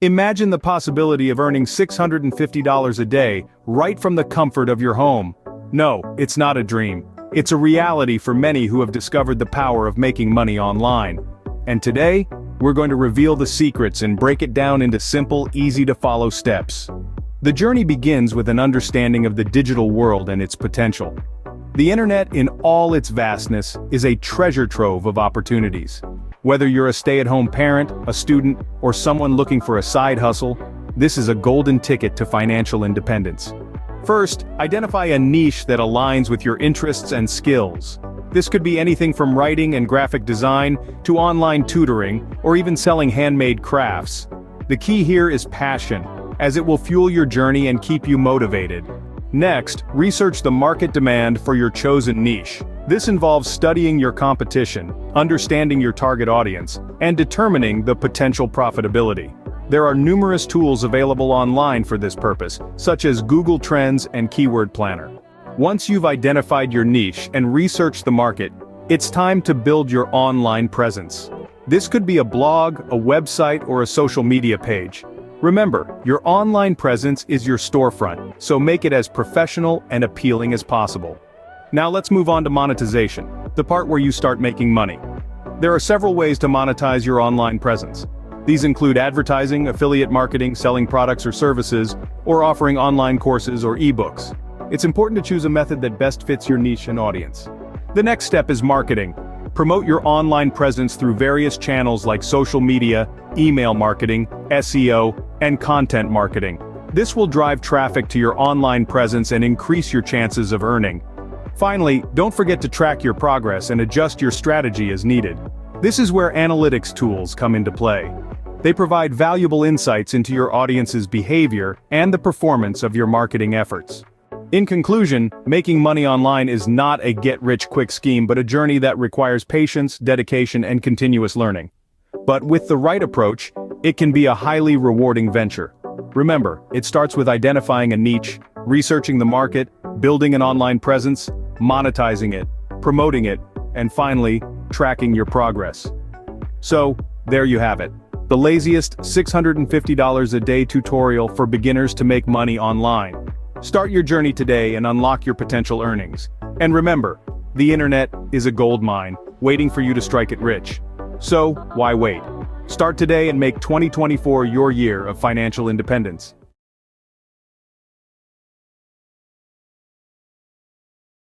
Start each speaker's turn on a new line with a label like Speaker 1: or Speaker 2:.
Speaker 1: Imagine the possibility of earning $650 a day right from the comfort of your home. No, it's not a dream. It's a reality for many who have discovered the power of making money online. And today, we're going to reveal the secrets and break it down into simple, easy-to-follow steps. The journey begins with an understanding of the digital world and its potential. The internet, in all its vastness, is a treasure trove of opportunities. Whether you're a stay-at-home parent, a student, or someone looking for a side hustle, this is a golden ticket to financial independence. First, identify a niche that aligns with your interests and skills. This could be anything from writing and graphic design to online tutoring, or even selling handmade crafts. The key here is passion, as it will fuel your journey and keep you motivated. Next, research the market demand for your chosen niche. This involves studying your competition, understanding your target audience, and determining the potential profitability. There are numerous tools available online for this purpose, such as Google Trends and Keyword Planner. Once you've identified your niche and researched the market, it's time to build your online presence. This could be a blog, a website, or a social media page. Remember, your online presence is your storefront, so make it as professional and appealing as possible. Now let's move on to monetization, the part where you start making money. There are several ways to monetize your online presence. These include advertising, affiliate marketing, selling products or services, or offering online courses or ebooks. It's important to choose a method that best fits your niche and audience. The next step is marketing. Promote your online presence through various channels like social media, email marketing, SEO, and content marketing. This will drive traffic to your online presence and increase your chances of earning. Finally, don't forget to track your progress and adjust your strategy as needed. This is where analytics tools come into play. They provide valuable insights into your audience's behavior and the performance of your marketing efforts. In conclusion, making money online is not a get-rich-quick scheme but a journey that requires patience, dedication, and continuous learning. But with the right approach, it can be a highly rewarding venture. Remember, it starts with identifying a niche, researching the market, building an online presence, monetizing it, promoting it, and finally, tracking your progress. So, there you have it. The Laziest $650 a day tutorial for beginners to make money online. Start your journey today and unlock your potential earnings. And remember, the internet is a gold mine, waiting for you to strike it rich. So, why wait? Start today and make 2024 your year of financial independence.